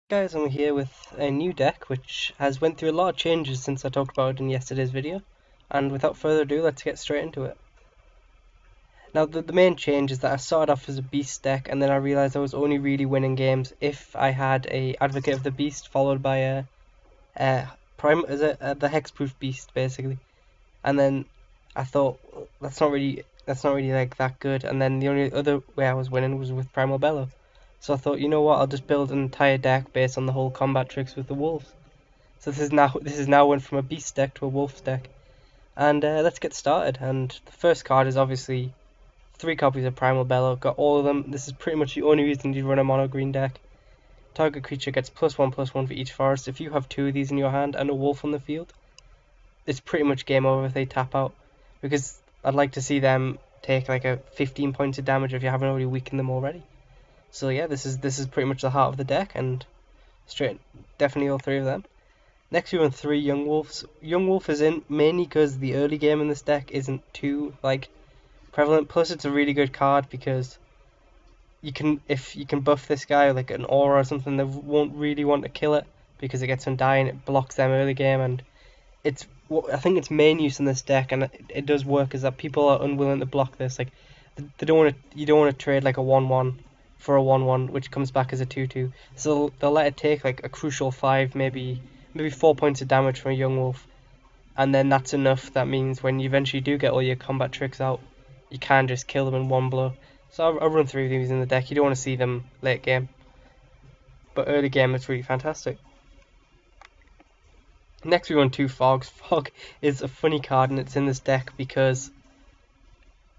Guys, I'm here with a new deck which has went through a lot of changes since I talked about it in yesterday's video, and without further ado, let's get straight into it. Now the main change is that I started off as a beast deck, and then I realized I was only really winning games if I had a Advocate of the Beast followed by a the hexproof beast basically. And then I thought that's not really like that good, and then the only other way I was winning was with Primal Bellow. So I thought, you know what, I'll just build an entire deck based on the whole combat tricks with the wolves. So this is now went from a beast deck to a wolf deck, and let's get started. And the first card is obviously 3 copies of Primal Bellow. Got all of them. This is pretty much the only reason you run a mono green deck. Target creature gets +1/+1 for each forest. If you have 2 of these in your hand and a wolf on the field, it's pretty much game over if they tap out, because I'd like to see them take like a 15 points of damage if you haven't already weakened them already. So yeah, this is pretty much the heart of the deck, and definitely all 3 of them. Next we run 3 Young Wolves. Young Wolf is in mainly because the early game in this deck isn't too prevalent. Plus it's a really good card because if you can buff this guy like an aura or something, they won't really want to kill it because it gets undying. It blocks them early game, and I think its main use in this deck, and it does work, is that people are unwilling to block this. Like they don't want to. You don't want to trade like a 1/1 for a 1/1 which comes back as a 2/2. So they'll let it take like a crucial 5, maybe 4 points of damage from a Young Wolf, and then that's enough. That means when you eventually do get all your combat tricks out, you can just kill them in one blow. So I'll run 3 of these in the deck. You don't want to see them late game, but early game it's really fantastic. Next we run 2 Fogs. Fog is a funny card, and it's in this deck because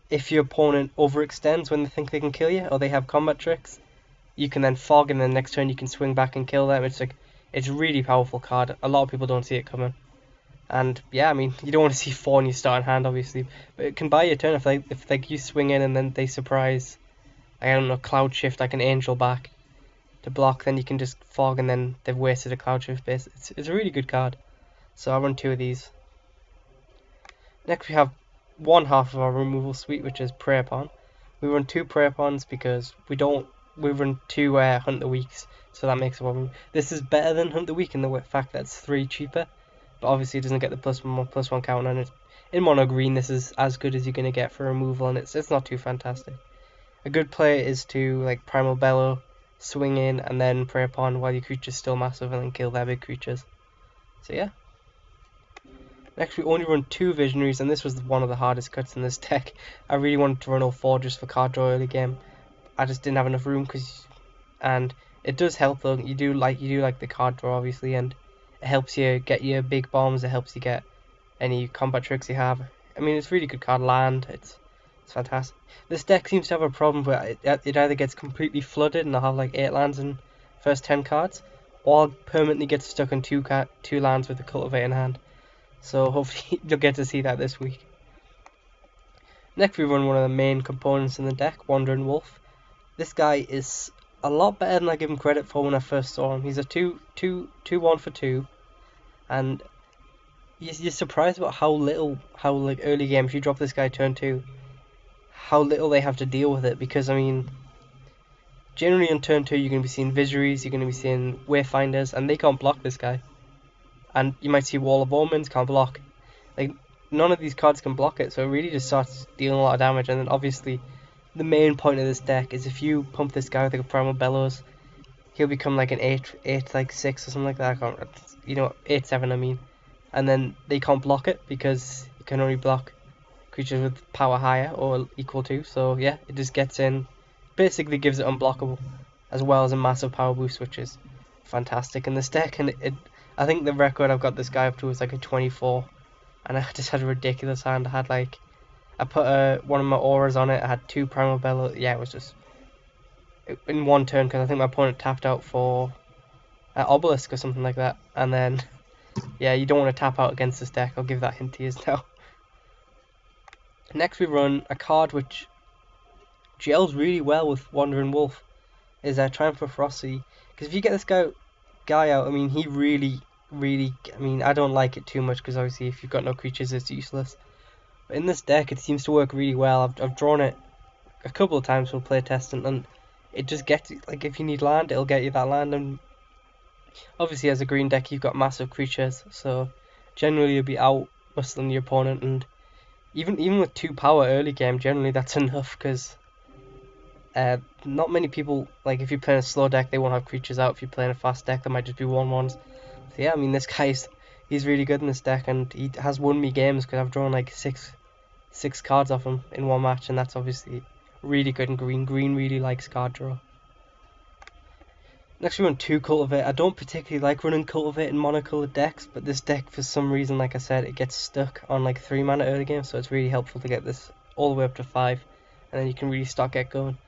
if your opponent overextends when they think they can kill you or they have combat tricks, you can then Fog, and then next turn you can swing back and kill them. It's a really powerful card. A lot of people don't see it coming. And yeah, I mean, you don't want to see 4 in your starting hand obviously, but it can buy you a turn if you swing in and then they surprise, I don't know, Cloud Shift like an Angel back to block, then you can just Fog and then they've wasted a Cloud Shift base. It's a really good card. So I run 2 of these. Next we have one half of our removal suite, which is Prey Upon. We run 2 Prey Upons because we run 2 Hunt the Weeks, so that makes a problem. This is better than Hunt the Week in the fact that it's 3 cheaper, but obviously it doesn't get the +1/+1 counter, and it's in mono green. This is as good as you're gonna get for removal, and it's not too fantastic. A good play is to like Primal Bellow, swing in, and then Prey Upon while your creature's still massive, and then kill their big creatures. So yeah. Next we only run 2 Visionaries, and this was one of the hardest cuts in this deck. I really wanted to run all 4 just for card draw early game. I just didn't have enough room, and it does help though. You do like the card draw obviously, and it helps you get your big bombs. It helps you get any combat tricks you have. I mean, it's a really good card. Land, it's fantastic. This deck seems to have a problem where it either gets completely flooded and I'll have like 8 lands in first 10 cards, or I'll permanently get stuck in 2 lands with the Cultivate in hand. So hopefully you'll get to see that this week. Next we run one of the main components in the deck, Wandering Wolf. This guy is a lot better than I give him credit for when I first saw him. He's a 2/1 for 2, and you're surprised about how like early game, if you drop this guy turn 2, how little they have to deal with it. Because I mean, generally on turn 2 you're going to be seeing Visionaries, you're going to be seeing Wayfinders, and they can't block this guy. And you might see Wall of Omens, can't block. Like, none of these cards can block it, so it really just starts dealing a lot of damage. And then obviously the main point of this deck is if you pump this guy with like a Primal Bellows, he'll become like an 8 like 6 or something like that. 8/7 I mean. And then they can't block it because you can only block creatures with power higher or equal to. So yeah, it just gets in, basically gives it unblockable, as well as a massive power boost, which is fantastic in this deck. And I think the record I've got this guy up to is like a 24, and I just had a ridiculous hand. I put one of my auras on it. I had 2 Primal Bellow. Yeah, it was just in one turn because I think my opponent tapped out for Obelisk or something like that. And then yeah, you don't want to tap out against this deck. I'll give that hint to you now. Next we run a card which gels really well with Wandering Wolf, is Triumph of Ferocity. Because if you get this guy out, I mean, he really, I mean, I don't like it too much because obviously if you've got no creatures it's useless. But in this deck it seems to work really well. I've drawn it a couple of times for playtesting, and it just gets, like, if you need land, it'll get you that land, and Obviously, as a green deck, you've got massive creatures, so generally you'll be out muscling your opponent, and even with 2 power early game, generally that's enough because not many people, like if you're playing a slow deck, they won't have creatures out. If you're playing a fast deck, there might just be 1/1s. So yeah, I mean this he's really good in this deck, and he has won me games because I've drawn like six cards off him in one match, and that's obviously really good in green. Green really likes card draw. Next we run 2 Cultivate. I don't particularly like running Cultivate in monocolored decks, but this deck for some reason, like I said, it gets stuck on like 3 mana early game, so it's really helpful to get this all the way up to 5, and then you can really start get going.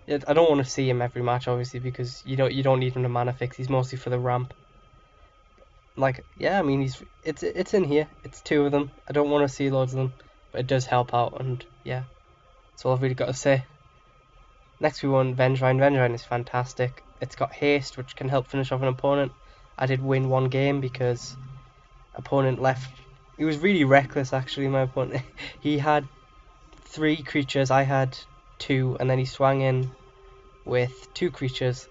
I don't want to see him every match obviously because you don't need him to mana fix. He's mostly for the ramp. Like yeah, I mean it's in here. It's 2 of them. I don't want to see loads of them, but it does help out, and yeah, that's all I've really got to say. Next we won Vengevine. Vengevine is fantastic. It's got haste, which can help finish off an opponent. I did win 1 game because opponent left. He was really reckless actually, my opponent. He had 3 creatures, I had 2, and then he swung in with 2 creatures,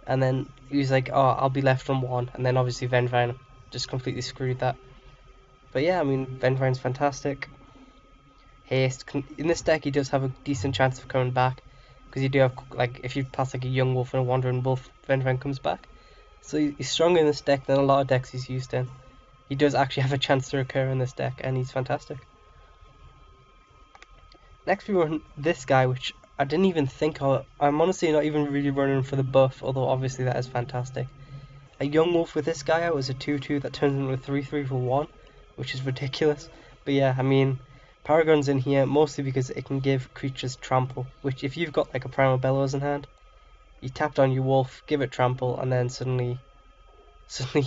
and then he was like, oh, I'll be left on 1, and then obviously Vengevine just completely screwed that. But yeah, I mean, Vengevine's fantastic. Haste, in this deck he does have a decent chance of coming back, because you do have, like, if you pass like a young wolf and a wandering wolf, Vengevine comes back. So he's stronger in this deck than a lot of decks he's used in. He does actually have a chance to recur in this deck, and he's fantastic. Next we run this guy, which I didn't even think of. I'm honestly not even really running for the buff, although obviously that is fantastic. A young wolf with this guy out is a 2/2 that turns into a 3/3 for 1, which is ridiculous. But yeah, I mean, Paragon's in here mostly because it can give creatures trample, which if you've got like a Primal Bellows in hand, you tapped on your wolf, give it trample, and then suddenly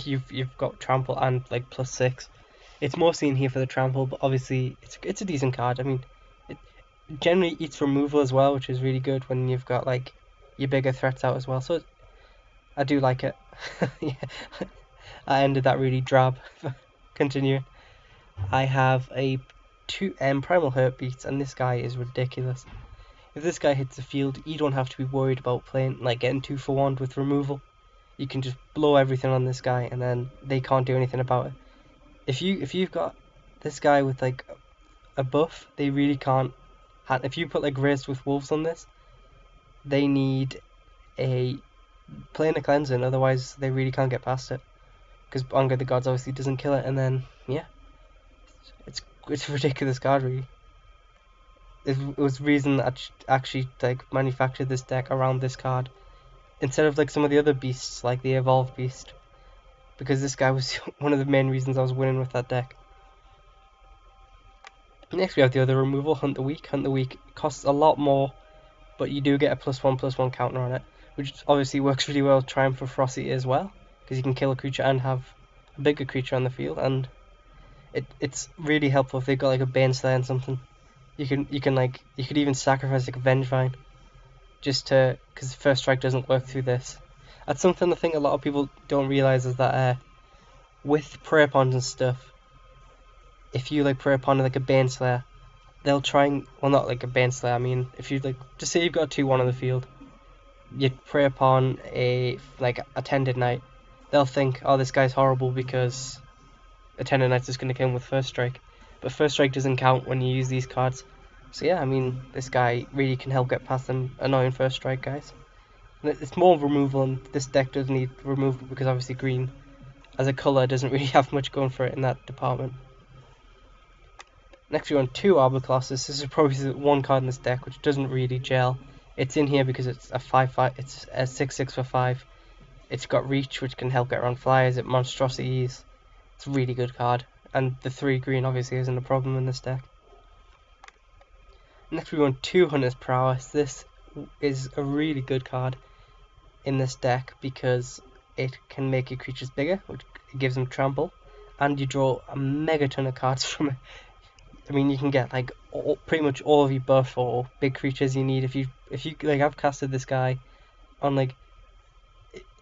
you've got trample and like +6. It's mostly in here for the trample, but obviously it's a decent card. I mean, it generally eats removal as well, which is really good when you've got like your bigger threats out as well. So I do like it. Yeah, I ended that really drab. Continuing, I have a 2 Primal Heartbeats, and this guy is ridiculous. If this guy hits the field, you don't have to be worried about playing like getting 2 for 1 with removal. You can just blow everything on this guy, and then they can't do anything about it. If you've got this guy with like a buff, they really can't. If you put like Raised with Wolves on this, they need a Plane of Cleansing, otherwise they really can't get past it. Because Anger of the Gods obviously doesn't kill it, and then yeah, it's a ridiculous card really. It was the reason I actually like manufactured this deck around this card instead of like some of the other beasts like the Evolved Beast, because this guy was one of the main reasons I was winning with that deck. Next we have the other removal, Hunt the Weak. Hunt the Weak costs a lot more, but you do get a +1/+1 counter on it, which obviously works really well with Triumph of Ferocity as well, because you can kill a creature and have a bigger creature on the field, and it's really helpful if they've got like a Baneslayer and something. You could even sacrifice like a Vengevine just to, because First Strike doesn't work through this. That's something I think a lot of people don't realize, is that with Prey Pawns and stuff, if you like Prey Pawn like a Baneslayer, they'll try and, well, not like a Baneslayer, I mean, if you like, just say you've got a 2/1 on the field, you prey upon a Attended Knight, they'll think, oh, this guy's horrible because Attended Knight's just going to kill him with First Strike. But First Strike doesn't count when you use these cards. So yeah, I mean, this guy really can help get past them annoying First Strike guys. And it's more removal, and this deck does need removal because obviously green, as a colour, doesn't really have much going for it in that department. Next we want 2 Arbor Colossus. This is probably the one card in this deck which doesn't really gel. It's in here because it's a 5/5. It's a 6/6 for 5. It's got reach, which can help get around flyers. It monstrosities. It's a really good card, and the 3 green obviously isn't a problem in this deck. Next we want 2 Hunter's Prowess. This is a really good card in this deck because it can make your creatures bigger, which gives them trample, and you draw a mega ton of cards from it. I mean, you can get like pretty much all of your buff or big creatures you need. If you like, I've casted this guy on like,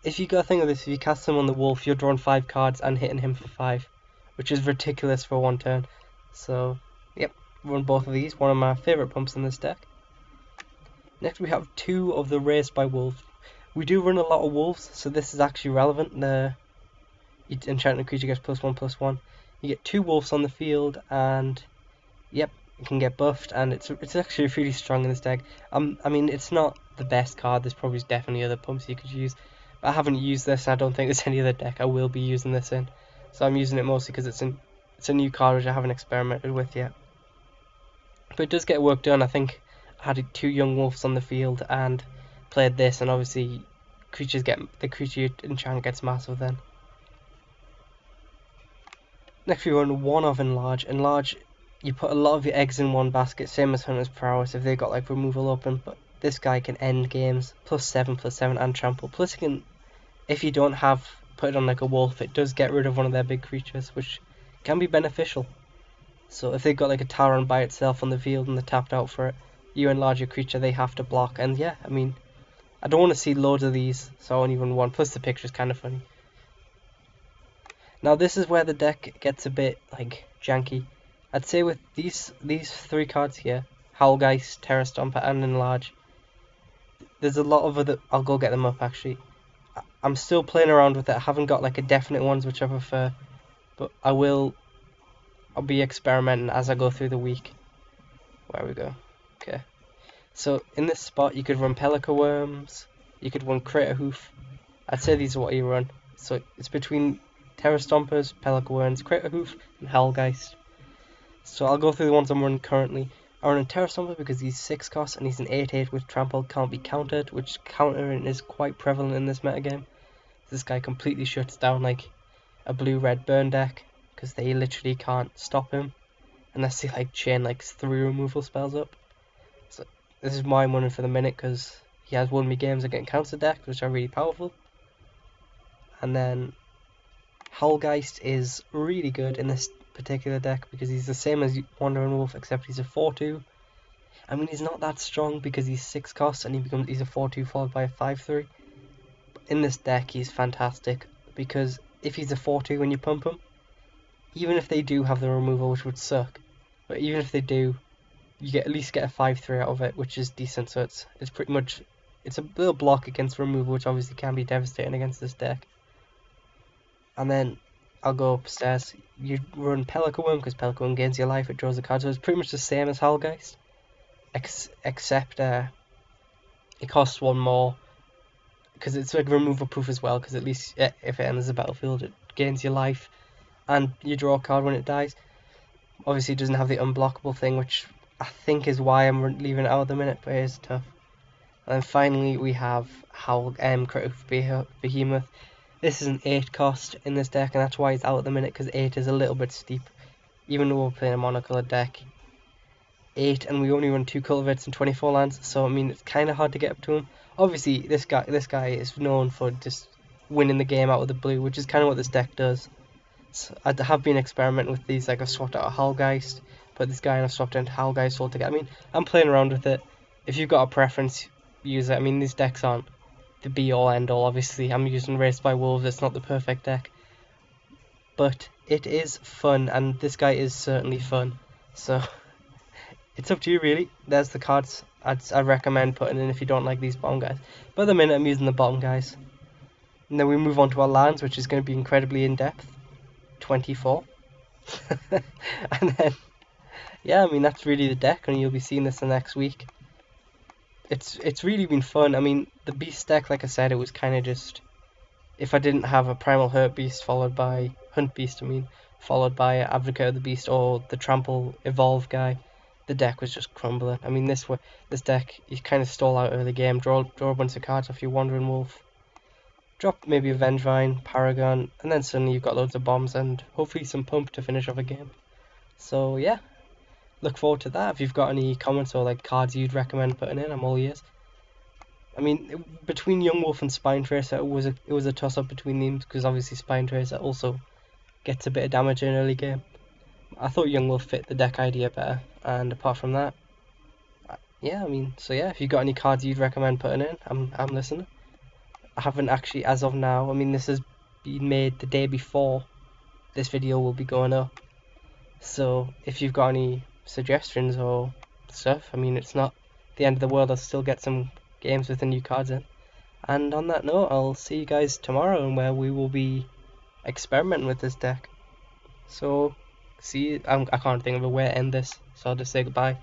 if you got a thing of this, if you cast him on the wolf, you're drawing 5 cards and hitting him for 5, which is ridiculous for 1 turn. So yep, run both of these. One of my favorite pumps in this deck. Next we have 2 of the Raised by Wolves. We do run a lot of wolves, so this is actually relevant. The You enchant a creature gets +1/+1. You get 2 wolves on the field, and yep, it can get buffed, and it's actually really strong in this deck. I mean, it's not the best card. There's probably definitely other pumps you could use, but I haven't used this. And I don't think there's any other deck I will be using this in. So I'm using it mostly because it's a new card which I haven't experimented with yet. But it does get work done. I think I had 2 young wolves on the field and played this, and obviously the creature you enchant gets massive then. Next we run one of Enlarge. Enlarge, you put a lot of your eggs in one basket, same as Hunter's Prowess if they got like removal open, but this guy can end games, +7/+7 and trample. Plus it can, if you don't have put it on like a wolf, it does get rid of one of their big creatures, which can be beneficial. So if they've got like a Tauron by itself on the field and they're tapped out for it, you enlarge your creature, they have to block. And yeah, I mean, I don't want to see loads of these, so I only run one. Plus the picture's kind of funny. Now this is where the deck gets a bit like janky. I'd say with these 3 cards here, Howlgeist, Terra Stomper, and Enlarge, there's a lot of other. I'll go get them up actually. I'm still playing around with it. I haven't got like a definite ones which I prefer, but I'll be experimenting as I go through the week. Where we go. Okay. So in this spot you could run Pelican Worms, you could run Crater Hoof. I'd say these are what you run. So it's between Terra Stompers, Pelican Worms, Crater Hoof, and Howlgeist. So I'll go through the ones I'm running currently. I run a Terra Stomper because he's 6 cost and he's an 8/8 with trample, can't be countered, which countering is quite prevalent in this metagame. This guy completely shuts down like a blue-red burn deck because they literally can't stop him unless they like chain like 3 removal spells up. So this is my running for the minute because he has won me games against counter decks which are really powerful. And then Howlgeist is really good in this particular deck because he's the same as Wandering Wolf except he's a 4/2. I mean, he's not that strong because he's 6 costs and he's a 4/2 followed by a 5/3. In this deck he's fantastic because if he's a 4/2 when you pump him, even if they do have the removal, which would suck, but even if they do, you at least get a 5/3 out of it, which is decent. So it's pretty much, it's a little block against removal, which obviously can be devastating against this deck. And then I'll go upstairs. You run Pelican Worm because Pelican Worm gains your life, it draws a card, so it's pretty much the same as Howlgeist, except it costs 1 more because it's like removal proof as well, because at least if it enters the battlefield it gains your life and you draw a card when it dies. Obviously it doesn't have the unblockable thing, which I think is why I'm leaving it out at the minute, but it is tough. And then finally we have Critical Behemoth. This is an 8 cost in this deck, and that's why it's out at the minute, because 8 is a little bit steep. Even though we're playing a monocolored deck, 8, and we only run 2 cultivates and 24 lands, so I mean it's kind of hard to get up to him. Obviously this guy is known for just winning the game out of the blue, which is kind of what this deck does. So I have been experimenting with these, like I've swapped out a Howlgeist, put this guy and I've swapped into Howlgeist altogether. I mean, I'm playing around with it. If you've got a preference, use it. I mean, these decks aren't the be-all end-all, obviously. I'm using Raised by Wolves, it's not the perfect deck. But it is fun, and this guy is certainly fun. So, it's up to you, really. There's the cards I'd recommend putting in if you don't like these bottom guys. But at the minute, I'm using the bottom guys. And then we move on to our lands, which is going to be incredibly in-depth. 24. And then, yeah, I mean, that's really the deck, and you'll be seeing this the next week. It's really been fun. I mean, the Beast deck, like I said, it was kind of just, if I didn't have a Primal Hurt Beast followed by Hunt Beast, followed by Advocate of the Beast or the Trample Evolve guy, the deck was just crumbling. I mean, this deck, you kind of stall out early game, draw a bunch of cards off your Wandering Wolf, drop maybe a Vengevine, Paragon, and then suddenly you've got loads of bombs and hopefully some pump to finish off a game. So yeah, look forward to that. If you've got any comments or like cards you'd recommend putting in, I'm all ears. I mean, between Young Wolf and Spine Tracer, it was a toss up between them, because obviously Spine Tracer also gets a bit of damage in early game. I thought Young Wolf fit the deck idea better, and apart from that, yeah, I mean, so yeah, if you've got any cards you'd recommend putting in, I'm listening. I haven't actually, as of now, I mean, this has been made the day before this video will be going up. So if you've got any suggestions or stuff, I mean, it's not the end of the world. I'll still get some games with the new cards in. And on that note, I'll see you guys tomorrow, and where we will be experimenting with this deck. So, see, I can't think of a way to end this, so I'll just say goodbye.